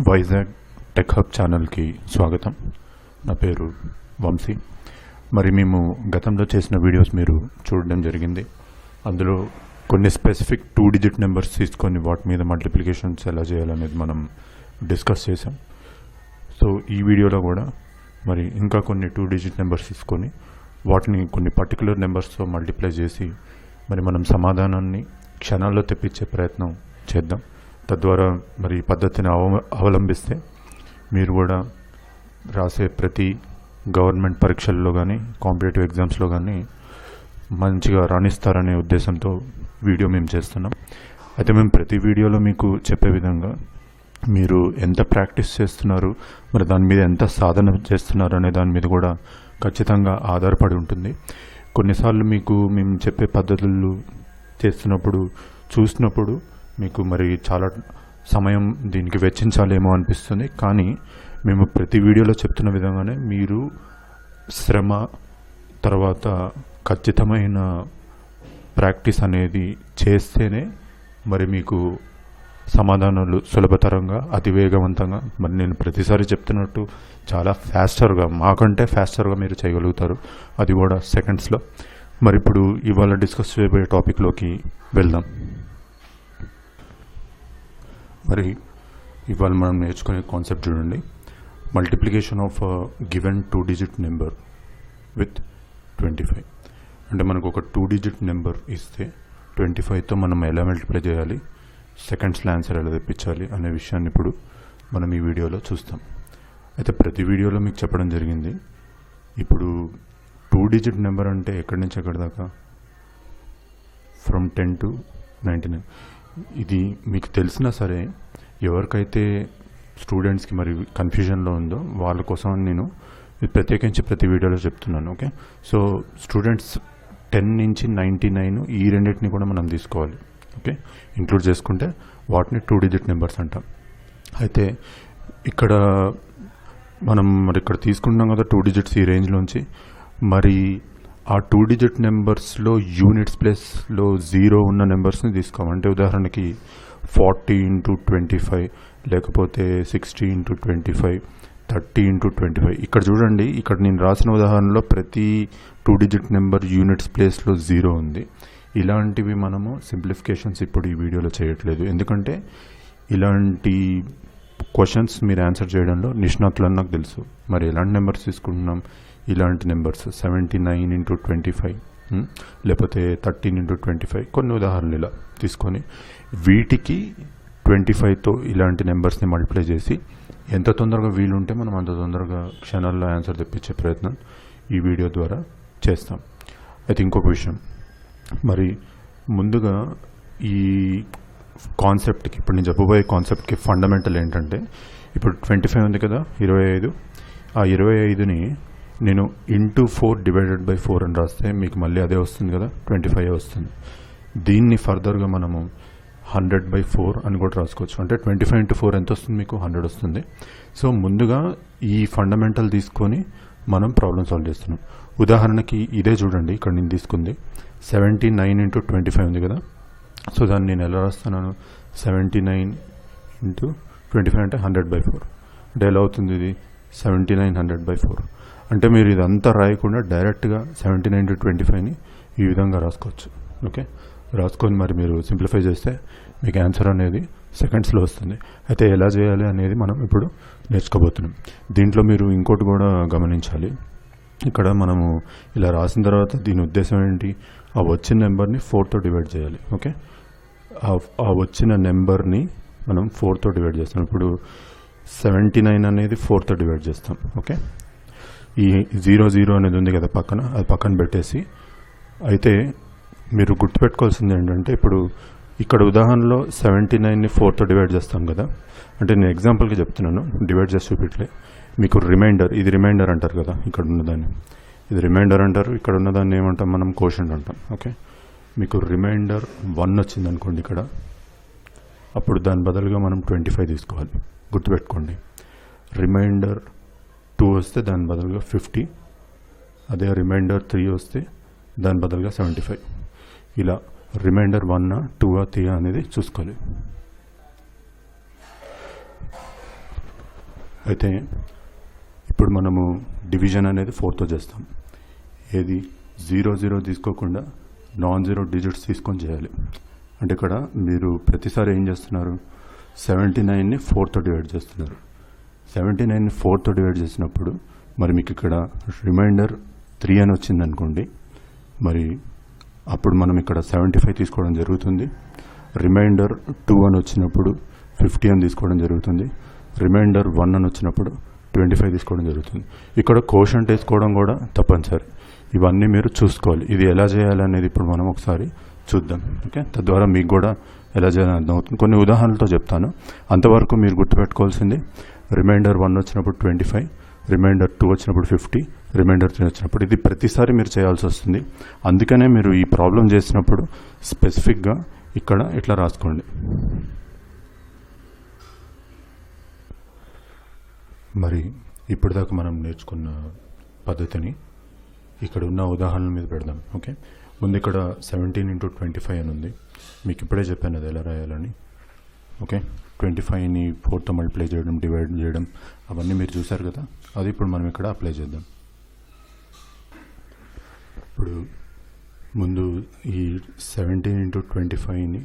Vizag tech hub ఛానల్కి స్వాగతం. నా పేరు వంశీ. మరి మేము గతంలో చేసిన వీడియోస్ మీరు చూడడం జరిగింది. అందులో కొన్ని స్పెసిఫిక్ 2 డిజిట్ నెంబర్స్ తీసుకొని వాటి మీద మల్టిప్లికేషన్స్ ఎలా చేయాలనేది మనం డిస్కస్ చేసాం. సో ఈ వీడియోలో కూడా మరి ఇంకా కొన్ని 2 డిజిట్ నెంబర్స్ తీసుకొని వాటిని కొన్ని పర్టికులర్ నెంబర్స్తో మల్టిప్లై చేసి మరి మనం సమాధానాన్ని క్షణాల్లో తెప్పించే ప్రయత్నం చేద్దాం. తద్వారా మరి పద్ధతిని అవలంబిస్తే మీరు కూడా రాసే ప్రతి గవర్నమెంట్ పరీక్షల్లో కానీ కాంపిటేటివ్ ఎగ్జామ్స్లో కానీ మంచిగా రాణిస్తారనే ఉద్దేశంతో వీడియో మేము చేస్తున్నాం. అయితే మేము ప్రతి వీడియోలో మీకు చెప్పే విధంగా మీరు ఎంత ప్రాక్టీస్ చేస్తున్నారు, మరి దాని మీద ఎంత సాధన చేస్తున్నారు అనే దాని మీద కూడా ఖచ్చితంగా ఆధారపడి ఉంటుంది. కొన్నిసార్లు మీకు మేము చెప్పే పద్ధతులు చేస్తున్నప్పుడు చూసినప్పుడు మీకు మరి చాలా సమయం దీనికి వెచ్చించాలేమో అనిపిస్తుంది. కానీ మేము ప్రతి వీడియోలో చెప్తున్న విధంగానే మీరు శ్రమ తర్వాత ఖచ్చితమైన ప్రాక్టీస్ అనేది చేస్తేనే మరి మీకు సమాధానాలు సులభతరంగా అతి వేగవంతంగా మరి నేను ప్రతిసారి చెప్తున్నట్టు చాలా ఫాస్టర్గా మాకంటే ఫాస్టర్గా మీరు చేయగలుగుతారు, అది కూడా సెకండ్స్లో. మరి ఇప్పుడు ఇవాళ డిస్కస్ చేయబోయే టాపిక్లోకి వెళ్దాం. మరి ఇవాళ మనం నేర్చుకునే కాన్సెప్ట్ చూడండి. Multiplication of given 2 digit number with 25. అంటే మనకు ఒక 2 డిజిట్ నెంబర్ ఇస్తే 25తో మనం ఎలా మల్టిప్లై చేయాలి, సెకండ్స్లో ఆన్సర్ ఎలా తెప్పించాలి అనే విషయాన్ని ఇప్పుడు మనం ఈ వీడియోలో చూస్తాం. అయితే ప్రతి వీడియోలో మీకు చెప్పడం జరిగింది. ఇప్పుడు 2 డిజిట్ నెంబర్ అంటే ఎక్కడి నుంచి ఎక్కడి దాకా, ఫ్రమ్ 10 to 99. ఇది మీకు తెలిసినా సరే ఎవరికైతే స్టూడెంట్స్కి మరి కన్ఫ్యూజన్లో ఉందో వాళ్ళ కోసం నేను ప్రత్యేకించి ప్రతి వీడియోలో చెప్తున్నాను. ఓకే, సో స్టూడెంట్స్ 10 నుంచి 99 ఈ రెండింటిని కూడా మనం తీసుకోవాలి. ఓకే, ఇంక్లూడ్ చేసుకుంటే వాటిని 2 డిజిట్ నెంబర్స్ అంటాం. అయితే ఇక్కడ మనం మరి ఇక్కడ తీసుకుంటున్నాం కదా 2 డిజిట్స్ ఈ రేంజ్లోంచి. మరి ఆ 2 డిజిట్ నెంబర్స్లో యూనిట్స్ ప్లేస్లో 0 ఉన్న నెంబర్స్ని తీసుకోవాలి. అంటే ఉదాహరణకి 40 into 25, లేకపోతే 60 into 25, 30 into 25. ఇక్కడ చూడండి, ఇక్కడ నేను రాసిన ఉదాహరణలో ప్రతి 2 డిజిట్ నెంబర్ యూనిట్స్ ప్లేస్లో 0 ఉంది. ఇలాంటివి మనము సింప్లిఫికేషన్స్ ఇప్పుడు ఈ వీడియోలో చేయట్లేదు, ఎందుకంటే ఇలాంటి క్వశ్చన్స్ మీరు ఆన్సర్ చేయడంలో నిష్ణాతులని నాకు తెలుసు. మరి ఎలాంటి నెంబర్స్ తీసుకుంటున్నాం, ఇలాంటి నెంబర్స్ 79 into 25, లేకపోతే 13 into 25, కొన్ని ఉదాహరణలు ఇలా తీసుకొని వీటికి 25తో ఇలాంటి నెంబర్స్ని మల్టిప్లై చేసి ఎంత తొందరగా వీలుంటే మనం అంత తొందరగా క్షణాల్లో ఆన్సర్ తెప్పించే ప్రయత్నం ఈ వీడియో ద్వారా చేస్తాం. అయితే ఇంకొక విషయం, మరి ముందుగా ఈ కాన్సెప్ట్కి ఇప్పుడు నేను చెప్పబోయే కాన్సెప్ట్కి ఫండమెంటల్ ఏంటంటే, ఇప్పుడు 25 ఉంది కదా, 25. ఆ 25ని నేను ఇంటూ 4 డివైడెడ్ బై 4 అని రాస్తే మీకు మళ్ళీ అదే వస్తుంది కదా, 25 వస్తుంది. దీన్ని ఫర్దర్గా మనము 100/4 అని కూడా రాసుకోవచ్చు. అంటే 25 into 4 ఎంత వస్తుంది, మీకు 100 వస్తుంది. సో ముందుగా ఈ ఫండమెంటల్ తీసుకొని మనం ప్రాబ్లం సాల్వ్ చేస్తున్నాం. ఉదాహరణకి ఇదే చూడండి, ఇక్కడ నేను తీసుకుంది 79 into 25 ఉంది కదా. సో దాన్ని నేను ఎలా రాస్తున్నాను, 79 into 25 అంటే 100/4. అంటే ఎలా అవుతుంది ఇది, 79 100/4. అంటే మీరు ఇదంతా రాయకుండా డైరెక్ట్గా 79 into 25ని ఈ విధంగా రాసుకోవచ్చు. ఓకే, రాసుకొని మరి మీరు సింప్లిఫై చేస్తే మీకు ఆన్సర్ అనేది సెకండ్స్లో వస్తుంది. అయితే ఎలా చేయాలి అనేది మనం ఇప్పుడు నేర్చుకోబోతున్నాం. దీంట్లో మీరు ఇంకోటి కూడా గమనించాలి. ఇక్కడ మనము ఇలా రాసిన తర్వాత దీని ఉద్దేశం ఏంటి, ఆ వచ్చిన నెంబర్ని 4తో డివైడ్ చేయాలి. ఓకే, ఆ వచ్చిన నెంబర్ని మనం 4తో డివైడ్ చేస్తాం. ఇప్పుడు 79 అనేది 4తో డివైడ్ చేస్తాం. ఓకే, ఈ 00 అనేది ఉంది కదా పక్కన, అది పక్కన పెట్టేసి, అయితే మీరు గుర్తుపెట్టుకోవాల్సింది ఏంటంటే, ఇప్పుడు ఇక్కడ ఉదాహరణలో 79ని 4తో డివైడ్ చేస్తాం కదా. అంటే నేను ఎగ్జాంపుల్కి చెప్తున్నాను, డివైడ్ చేసి చూపిట్లే. మీకు రిమైండర్, ఇది రిమైండర్ అంటారు కదా, ఇక్కడ ఉన్నదాన్ని ఇది రిమైండర్ అంటారు, ఇక్కడ ఉన్నదాన్ని ఏమంటాం మనం, కోషంట్ అంటాం. ఓకే, మీకు రిమైండర్ 1 వచ్చింది అనుకోండి ఇక్కడ, అప్పుడు దాని బదులుగా మనం 25 తీసుకోవాలి. గుర్తుపెట్టుకోండి, రిమైండర్ 2 వస్తే దాని బదులుగా 50, అదే రిమైండర్ 3 వస్తే దాని బదులుగా 75. ఇలా రిమైండర్ 1 2 3 అనేది చూసుకోవాలి. అయితే ఇప్పుడు మనము డివిజన్ అనేది 4తో చేస్తాం. ఏది 0 తీసుకోకుండా నాన్ జీరో డిజిట్స్ తీసుకొని చేయాలి. అంటే ఇక్కడ మీరు ప్రతిసారి ఏం చేస్తున్నారు, 79ని 4తో డివైడ్ చేస్తున్నారు. 79ని 4తో డివైడ్ చేసినప్పుడు మరి మీకు ఇక్కడ రిమైండర్ 3 అని వచ్చింది అనుకోండి, మరి అప్పుడు మనం ఇక్కడ 75 తీసుకోవడం జరుగుతుంది. రిమైండర్ 2 అని వచ్చినప్పుడు 50 అని తీసుకోవడం జరుగుతుంది. రిమైండర్ 1 అని వచ్చినప్పుడు 25 తీసుకోవడం జరుగుతుంది. ఇక్కడ కోషంట్ వేసుకోవడం కూడా తప్పనిసరి. ఇవన్నీ మీరు చూసుకోవాలి. ఇది ఎలా చేయాలనేది ఇప్పుడు మనం ఒకసారి చూద్దాం. ఓకే, తద్వారా మీకు కూడా ఎలా చేయాలని అర్థమవుతుంది. కొన్ని ఉదాహరణలతో చెప్తాను. అంతవరకు మీరు గుర్తుపెట్టుకోవాల్సింది రిమైండర్ 1 వచ్చినప్పుడు 25, రిమైండర్ 2 వచ్చినప్పుడు 50, రిమైండర్ 3 వచ్చినప్పుడు. ఇది ప్రతిసారి మీరు చేయాల్సి వస్తుంది. అందుకనే మీరు ఈ ప్రాబ్లం చేసినప్పుడు స్పెసిఫిక్గా ఇక్కడ ఇట్లా రాసుకోండి. మరి ఇప్పటిదాకా మనం నేర్చుకున్న పద్ధతిని ఇక్కడ ఉన్న ఉదాహరణల మీద పెడదాం. ఓకే, ముందు ఇక్కడ 17 × 25 అని ఉంది. మీకు ఇప్పుడే చెప్పాను అది ఎలా రాయాలని. ఓకే, 25ని 4తో మల్టిప్లై చేయడం, డివైడ్ చేయడం అవన్నీ మీరు చూసారు కదా. అది ఇప్పుడు మనం ఇక్కడ అప్లై చేద్దాం. ఇప్పుడు ముందు ఈ 17 × 25ని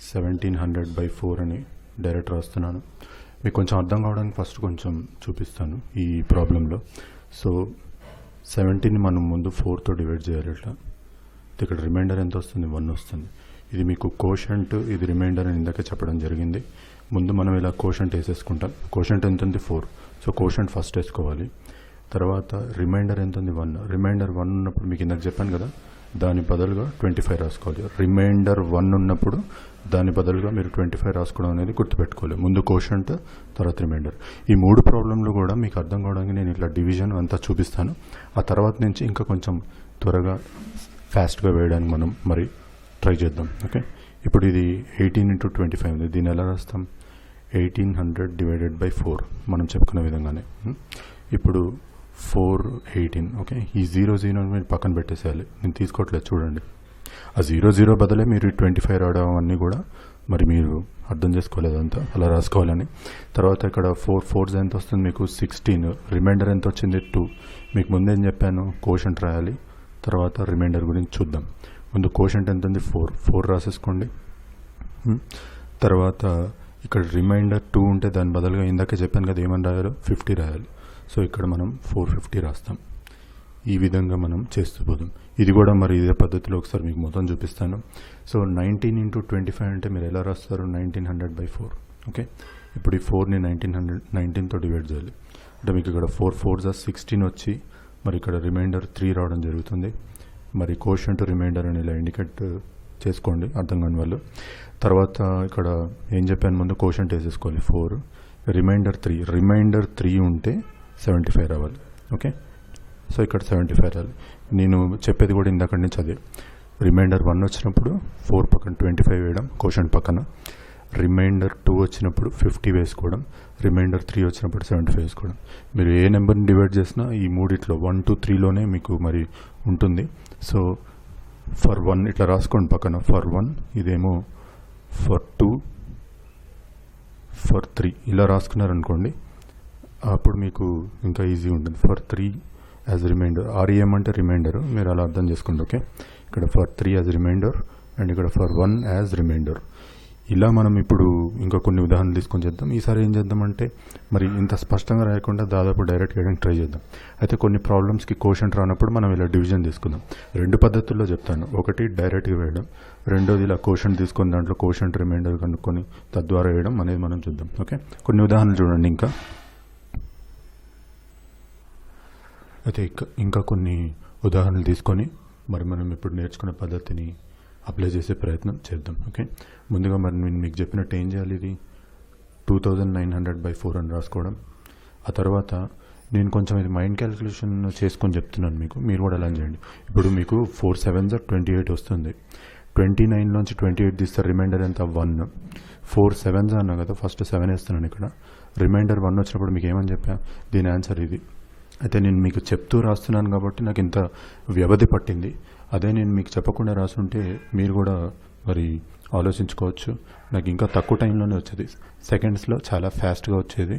1700/4 అని డైరెక్ట్ రాస్తున్నాను. మీకు కొంచెం అర్థం కావడానికి ఫస్ట్ కొంచెం చూపిస్తాను ఈ ప్రాబ్లంలో. సో 17ని మనం ముందు 4తో డివైడ్ చేయాలి. ఇట్లా ఇక్కడ రిమైండర్ ఎంత వస్తుంది, 1 వస్తుంది. ఇది మీకు కోషంట్, ఇది రిమైండర్ అని ఇందాక చెప్పడం జరిగింది. ముందు మనం ఇలా కోషంట్ వేసేసుకుంటాం. కోషంట్ ఎంత ఉంది, 4. సో కోషంట్ ఫస్ట్ వేసుకోవాలి. తర్వాత రిమైండర్ ఎంత ఉంది, 1. రిమైండర్ 1 ఉన్నప్పుడు మీకు ఇందాక చెప్పాను కదా, దాని బదులుగా 25 రాసుకోవాలి. రిమైండర్ 1 ఉన్నప్పుడు దాని బదులుగా మీరు 25 రాసుకోవడం అనేది గుర్తుపెట్టుకోవాలి. ముందు కోషంట్, తర్వాత రిమైండర్. ఈ 3 ప్రాబ్లంలు కూడా మీకు అర్థం కావడానికి నేను ఇట్లా డివిజన్ అంతా చూపిస్తాను. ఆ తర్వాత నుంచి ఇంకా కొంచెం త్వరగా ఫాస్ట్గా వేయడానికి మనం మరి ట్రై చేద్దాం. ఓకే, ఇప్పుడు ఇది 18 × 25 ఉంది. దీన్ని ఎలా రాస్తాం, 1800/4 మనం చెప్పుకున్న విధంగానే. ఇప్పుడు 418. ఓకే, ఈ 0 మీరు పక్కన పెట్టేసేయాలి. నేను తీసుకోవట్లేదు చూడండి. ఆ 0 బదులే మీరు 25 రావడం అన్నీ కూడా మరి మీరు అర్థం చేసుకోలేదు అంతా అలా రాసుకోవాలని. తర్వాత ఇక్కడ 4 4 ఎంత వస్తుంది మీకు, 16. రిమైండర్ ఎంత వచ్చింది, 2. మీకు ముందేం చెప్పాను, కోషంట్ రాయాలి, తర్వాత రిమైండర్ గురించి చూద్దాం. ముందు కోషంట్ ఎంత ఉంది, 4 రాసేసుకోండి. తర్వాత ఇక్కడ రిమైండర్ 2 ఉంటే దాని బదులుగా ఇందాక చెప్పాను కదా ఏమని రాయాలో, 50 రాయాలి. సో ఇక్కడ మనం 450 రాస్తాం. ఈ విధంగా మనం చేస్తూ పోదాం. ఇది కూడా మరి ఇదే పద్ధతిలో ఒకసారి మీకు మొత్తం చూపిస్తాను. సో 19 × 25 అంటే మీరు ఎలా రాస్తారు, 1900/4. ఓకే, ఇప్పుడు ఈ 4ని 19తో డివైడ్ చేయాలి. అంటే మీకు ఇక్కడ 4 4s 16 వచ్చి మరి ఇక్కడ రిమైండర్ 3 రావడం జరుగుతుంది. మరి కోషంట్ రిమైండర్ అని ఇలా ఇండికేట్ చేసుకోండి అర్థం కాని వాళ్ళు. తర్వాత ఇక్కడ ఏం చెప్పాను, ముందు కోషంట్ వేసేసుకోవాలి 4, రిమైండర్ 3. రిమైండర్ 3 ఉంటే 75 రావాలి. ఓకే, సో ఇక్కడ 75 రావాలి. నేను చెప్పేది కూడా ఇందాక నుంచి అదే. రిమైండర్ 1 వచ్చినప్పుడు 4 పక్కన 25 వేయడం, కోషంట్ పక్కన. రిమైండర్ 2 వచ్చినప్పుడు 50 వేసుకోవడం, రిమైండర్ 3 వచ్చినప్పుడు 75 వేసుకోవడం. మీరు ఏ నెంబర్ని డివైడ్ చేసినా ఈ మూడిట్లో 1 2 3లోనే మీకు మరి ఉంటుంది. సో ఫర్ 1 ఇట్లా రాసుకోండి పక్కన, ఫర్ 1, ఇదేమో ఫర్ 2, ఫర్ 3 ఇలా రాసుకున్నారనుకోండి, అప్పుడు మీకు ఇంకా ఈజీ ఉంటుంది. ఫర్ 3 యాజ్ రిమైండర్, REM అంటే రిమైండర్, మీరు అలా అర్థం చేసుకోండి. ఓకే, ఇక్కడ ఫర్ 3 యాజ్ రిమైండర్ అండ్ ఇక్కడ ఫర్ 1 యాజ్ రిమైండర్. ఇలా మనం ఇప్పుడు ఇంకా కొన్ని ఉదాహరణలు తీసుకొని చేద్దాం. ఈసారి ఏం చేద్దామంటే మరి ఇంత స్పష్టంగా రాయకుండా దాదాపు డైరెక్ట్ చేయడానికి ట్రై చేద్దాం. అయితే కొన్ని ప్రాబ్లమ్స్కి కోషంట్ రానప్పుడు మనం ఇలా డివిజన్ తీసుకుందాం. 2 పద్ధతుల్లో చెప్తాను. ఒకటి డైరెక్ట్గా వేయడం, రెండోది ఇలా కోషంట్ తీసుకొని దాంట్లో కోషంట్ రిమైండర్ కనుక్కొని తద్వారా వేయడం అనేది మనం చూద్దాం. ఓకే, కొన్ని ఉదాహరణలు చూడండి. అయితే ఇంకా కొన్ని ఉదాహరణలు తీసుకొని మరి మనం ఇప్పుడు నేర్చుకున్న పద్ధతిని అప్లై చేసే ప్రయత్నం చేద్దాం. ఓకే, ముందుగా మరి నేను మీకు చెప్పినట్టు ఏం చేయాలి, ఇది 2900/4 అని రాసుకోవడం. ఆ తర్వాత నేను కొంచెం ఇది మైండ్ క్యాలిక్యులేషన్ చేసుకొని చెప్తున్నాను మీకు, మీరు కూడా అలా చేయండి. ఇప్పుడు మీకు 4 7s 28 వస్తుంది. 29లోంచి 28 తీస్తే రిమైండర్ ఎంత, 1. 4 7s అన్నా కదా, ఫస్ట్ 7 వేస్తున్నాను ఇక్కడ. రిమైండర్ 1 వచ్చినప్పుడు మీకు ఏమని చెప్పా, దీని ఆన్సర్ ఇది. అయితే నేను మీకు చెప్తూ రాస్తున్నాను కాబట్టి నాకు ఇంత వ్యవధి పట్టింది. అదే నేను మీకు చెప్పకుండా రాసుంటే మీరు కూడా మరి ఆలోచించుకోవచ్చు, నాకు ఇంకా తక్కువ టైంలోనే వచ్చేది, సెకండ్స్లో చాలా ఫాస్ట్గా వచ్చేది.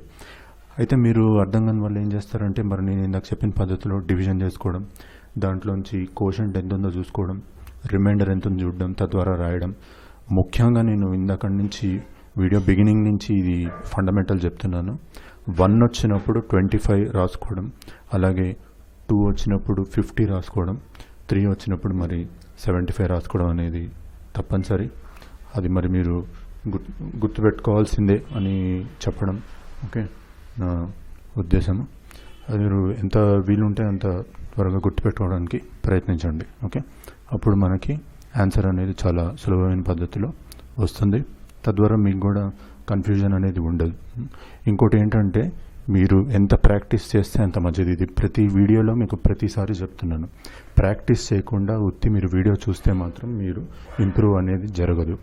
అయితే మీరు అర్థం కాని వాళ్ళు ఏం చేస్తారంటే మరి నేను ఇందాక చెప్పిన పద్ధతిలో డివిజన్ చేసుకోవడం, దాంట్లోంచి కోషంట్ ఎంత ఉందో చూసుకోవడం, రిమైండర్ ఎంత ఉందో చూడడం, తద్వారా రాయడం. ముఖ్యంగా నేను ఇందాక నుంచి వీడియో బిగినింగ్ నుంచి ఇది ఫండమెంటల్ చెప్తున్నాను. 1 వచ్చినప్పుడు 25 రాసుకోవడం, అలాగే 2 వచ్చినప్పుడు 50 రాసుకోవడం, 3 వచ్చినప్పుడు మరి 75 రాసుకోవడం అనేది తప్పనిసరి. అది మరి మీరు గుర్తుపెట్టుకోవాల్సిందే అని చెప్పడం ఓకే నా ఉద్దేశం. అది మీరు ఎంత వీలుంటే అంత త్వరగా గుర్తుపెట్టుకోవడానికి ప్రయత్నించండి. ఓకే, అప్పుడు మనకి ఆన్సర్ అనేది చాలా సులభమైన పద్ధతిలో వస్తుంది. తద్వారా మీకు కూడా కన్ఫ్యూజన్ అనేది ఉండదు. ఇంకోటి ఏంటంటే మీరు ఎంత ప్రాక్టీస్ చేస్తే అంత మంచిది. ఇది ప్రతి వీడియోలో మీకు ప్రతిసారి చెప్తున్నాను. ప్రాక్టీస్ చేయకుండా ఉత్తి మీరు వీడియో చూస్తే మాత్రం మీరు ఇంప్రూవ్ అనేది జరగదు.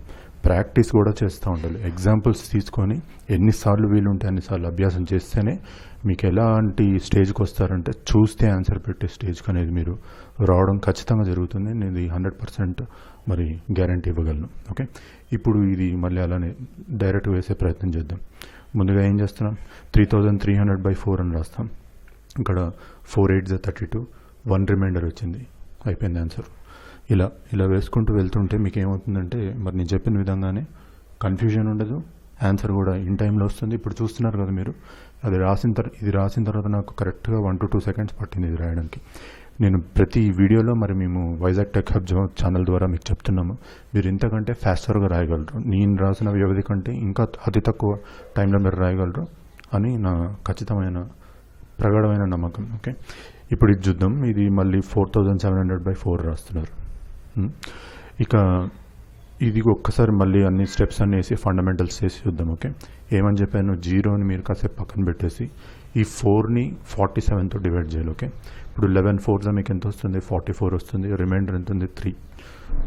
ప్రాక్టీస్ కూడా చేస్తూ ఉండాలి. ఎగ్జాంపుల్స్ తీసుకొని ఎన్నిసార్లు వీలుంటే అన్నిసార్లు అభ్యాసం చేస్తేనే మీకు ఎలాంటి స్టేజ్కి వస్తారంటే చూస్తే ఆన్సర్ పెట్టే స్టేజ్కి అనేది మీరు రావడం ఖచ్చితంగా జరుగుతుంది. నేను ఇది 100% మరి గ్యారంటీ ఇవ్వగలను. ఓకే, ఇప్పుడు ఇది మళ్ళీ అలానే డైరెక్ట్ వేసే ప్రయత్నం చేద్దాం. ముందుగా ఏం చేస్తున్నాం, 3300/4 అని రాస్తాం. ఇక్కడ 4 8 32, 1 రిమైండర్ వచ్చింది, అయిపోయింది ఆన్సర్. ఇలా వేసుకుంటూ వెళ్తుంటే మీకు ఏమవుతుందంటే మరి నేను చెప్పిన విధంగానే కన్ఫ్యూజన్ ఉండదు, ఆన్సర్ కూడా ఇన్ టైంలో వస్తుంది. ఇప్పుడు చూస్తున్నారు కదా మీరు, ఇది రాసిన తర్వాత నాకు కరెక్ట్గా 1 to 2 seconds పట్టింది ఇది రాయడానికి. నేను ప్రతి వీడియోలో మరి మేము వైజాగ్ టెక్ హబ్ ఛానల్ ద్వారా మీకు చెప్తున్నాము, మీరు ఇంతకంటే ఫాస్టర్గా రాయగలరు, నేను రాసిన వ్యవధి కంటే ఇంకా అతి తక్కువ టైంలో మీరు రాయగలరు అని నా ఖచ్చితమైన ప్రగాఢమైన నమ్మకం. ఓకే, ఇప్పుడు ఇది చూద్దాం. ఇది మళ్ళీ 4700/4 రాస్తున్నారు. ఇక ఇది ఒక్కసారి మళ్ళీ అన్ని స్టెప్స్ అన్నీ వేసి ఫండమెంటల్స్ చేసి చూద్దాం. ఓకే, ఏమని చెప్పాను, 0ని మీరు కాసేపు పక్కన పెట్టేసి ఈ 4ని 47తో డివైడ్ చేయాలి. ఓకే, ఇప్పుడు 11 4 మీకు ఎంత వస్తుంది, 44 వస్తుంది. రిమైండర్ ఎంత ఉంది, 3.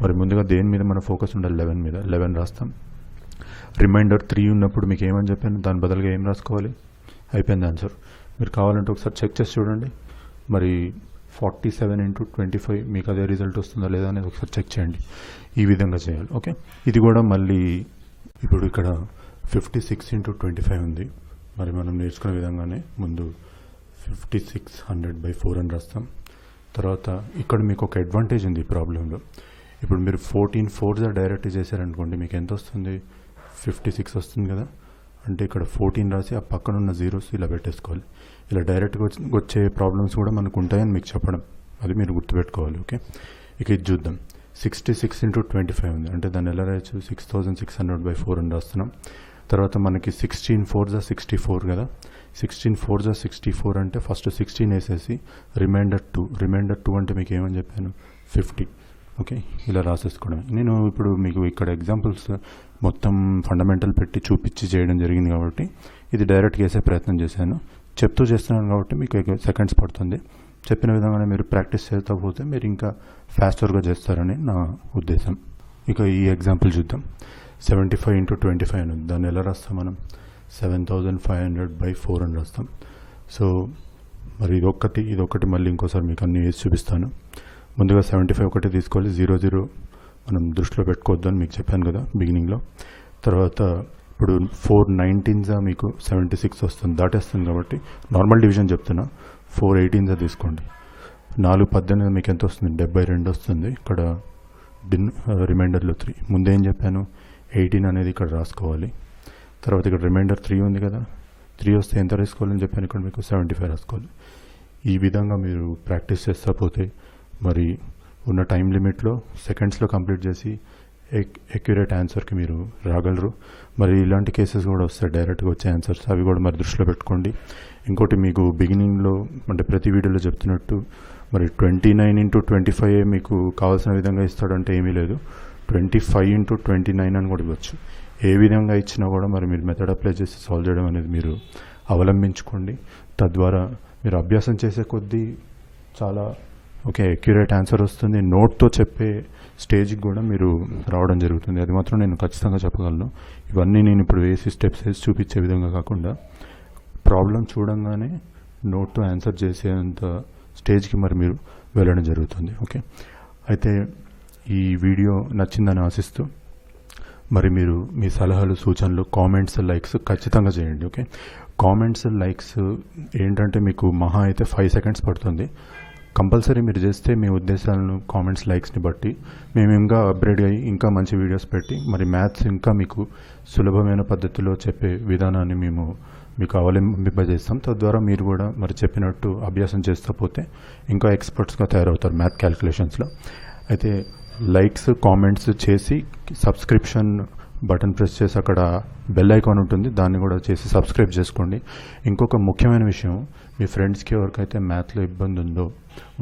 మరి ముందుగా దేని మీద మన ఫోకస్ ఉండాలి, 11 మీద. 11 రాస్తాం. రిమైండర్ 3 ఉన్నప్పుడు మీకు ఏమని చెప్పాను, దాని బదులుగా ఏం రాసుకోవాలి, అయిపోయింది ఆన్సర్. మీరు కావాలంటే ఒకసారి చెక్ చేసి చూడండి, మరి 47 × 25 మీకు అదే రిజల్ట్ వస్తుందా లేదా అనేది ఒకసారి చెక్ చేయండి. ఈ విధంగా చేయాలి. ఓకే, ఇది కూడా మళ్ళీ ఇప్పుడు ఇక్కడ 56 × 25 ఉంది. మరి మనం నేర్చుకునే విధంగానే ముందు 5600/4 అని రాస్తాం. తర్వాత ఇక్కడ మీకు ఒక అడ్వాంటేజ్ ఉంది ఈ ప్రాబ్లంలో. ఇప్పుడు మీరు 14 4s డైరెక్ట్ చేశారనుకోండి, మీకు ఎంత వస్తుంది, 56 వస్తుంది కదా. అంటే ఇక్కడ 14 రాసి ఆ పక్కన ఉన్న జీరోస్ ఇలా పెట్టేసుకోవాలి. ఇలా డైరెక్ట్గా వచ్చే ప్రాబ్లమ్స్ కూడా మనకు ఉంటాయని మీకు చెప్పడం, అది మీరు గుర్తుపెట్టుకోవాలి. ఓకే, ఇక ఇది చూద్దాం. 66 × 25 ఉంది, అంటే దాన్ని ఎలా రాయొచ్చు, 6600/4 అని రాస్తున్నాం. తర్వాత మనకి 16 4s 64 కదా. 16 4s 64 అంటే ఫస్ట్ 16 వేసేసి రిమైండర్ 2 అంటే మీకు ఏమని చెప్పాను, 50. ఓకే, ఇలా రాసేసుకోవడం. నేను ఇప్పుడు మీకు ఇక్కడ ఎగ్జాంపుల్స్ మొత్తం ఫండమెంటల్ పెట్టి చూపించి చేయడం జరిగింది కాబట్టి ఇది డైరెక్ట్గా వేసే ప్రయత్నం చేశాను. చెప్తూ చేస్తున్నాను కాబట్టి మీకు సెకండ్స్ పడుతుంది. చెప్పిన విధంగానే మీరు ప్రాక్టీస్ చేస్తూ పోతే మీరు ఇంకా ఫాస్టర్గా చేస్తారని నా ఉద్దేశం. ఇక ఈ ఎగ్జాంపుల్ చూద్దాం. 75 × 25 అని, దాన్ని ఎలా రాస్తాం మనం, 7500/4 అని రాస్తాం. సో మరి ఇదొకటి మళ్ళీ ఇంకోసారి మీకు అన్ని వేసి చూపిస్తాను. ముందుగా 75 ఒకటి తీసుకోవాలి, 00 మనం దృష్టిలో పెట్టుకోవద్దని మీకు చెప్పాను కదా బిగినింగ్లో. తర్వాత ఇప్పుడు 4 19s మీకు 76 వస్తుంది, దాటేస్తుంది కాబట్టి నార్మల్ డివిజన్ చెప్తున్నా. 4 18s తీసుకోండి. 4 18 మీకు ఎంత వస్తుంది, 72 వస్తుంది. ఇక్కడ రిమైండర్లో 3. ముందేం చెప్పాను, 18 అనేది ఇక్కడ రాసుకోవాలి. తర్వాత ఇక్కడ రిమైండర్ 3 ఉంది కదా, 3 వస్తే ఎంత రాసుకోవాలని చెప్పాను, ఇక్కడ మీకు 75 రాసుకోవాలి. ఈ విధంగా మీరు ప్రాక్టీస్ చేస్తూ పోతే మరి ఉన్న టైం లిమిట్లో సెకండ్స్లో కంప్లీట్ చేసి ఎక్యురేట్ ఆన్సర్కి మీరు రాగలరు. మరి ఇలాంటి కేసెస్ కూడా వస్తాయి, డైరెక్ట్గా వచ్చే ఆన్సర్స్, అవి కూడా మరి దృష్టిలో పెట్టుకోండి. ఇంకోటి మీకు బిగినింగ్లో అంటే ప్రతి వీడియోలో చెప్తున్నట్టు మరి 29 × 25 మీకు కావాల్సిన విధంగా ఇస్తాడంటే ఏమీ లేదు, 25 × 29 అని కూడా ఇవ్వచ్చు. ఏ విధంగా ఇచ్చినా కూడా మరి మీరు మెథడ్ అప్లై చేసి సాల్వ్ చేయడం అనేది మీరు అవలంబించుకోండి. తద్వారా మీరు అభ్యాసం చేసే కొద్దీ చాలా అక్యురేట్ ఆన్సర్ వస్తుంది. నోట్తో చెప్పే స్టేజ్కి కూడా మీరు రావడం జరుగుతుంది. అది మాత్రం నేను ఖచ్చితంగా చెప్పగలను. ఇవన్నీ నేను ఇప్పుడు వేసి స్టెప్స్ వేసి చూపించే విధంగా కాకుండా ప్రాబ్లం చూడంగానే నోట్తో ఆన్సర్ చేసేంత స్టేజ్కి మరి మీరు వెళ్ళడం జరుగుతుంది. ఓకే, అయితే ఈ వీడియో నచ్చిందని ఆశిస్తూ మరి మీరు మీ సలహాలు సూచనలు కామెంట్స్ లైక్స్ ఖచ్చితంగా చేయండి. ఓకే, కామెంట్స్ లైక్స్ ఏంటంటే మీకు మహా అయితే 5 seconds పడుతుంది. కంపల్సరీ మీరు చేస్తే మీ ఉద్దేశాలను కామెంట్స్ లైక్స్ని బట్టి మేము ఇంకా అప్గ్రేడ్ అయ్యి ఇంకా మంచి వీడియోస్ పెట్టి మరి మ్యాథ్స్ ఇంకా మీకు సులభమైన పద్ధతిలో చెప్పే విధానాన్ని మేము మీకు అవలంబింపజేస్తాం. తద్వారా మీరు కూడా మరి చెప్పినట్టు అభ్యాసం చేస్తూ పోతే ఇంకా ఎక్స్పర్ట్స్గా తయారవుతారు మ్యాథ్ క్యాలిక్యులేషన్స్లో. అయితే లైక్స్ కామెంట్స్ చేసి సబ్స్క్రిప్షన్ బటన్ ప్రెస్ చేసి అక్కడ బెల్ ఐకాన్ ఉంటుంది, దాన్ని కూడా చేసి సబ్స్క్రైబ్ చేసుకోండి. ఇంకొక ముఖ్యమైన విషయం, మీ ఫ్రెండ్స్కి ఎవరికైతే మ్యాథ్లో ఇబ్బంది ఉందో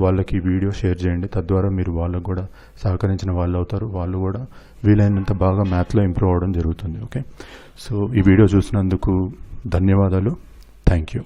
వాళ్ళకి వీడియో షేర్ చేయండి. తద్వారా మీరు వాళ్ళకు కూడా సహకరించిన వాళ్ళు అవుతారు, వాళ్ళు కూడా వీలైనంత బాగా మ్యాథ్లో ఇంప్రూవ్ అవ్వడం జరుగుతుంది. ఓకే, సో ఈ వీడియో చూసినందుకు ధన్యవాదాలు. Thank you.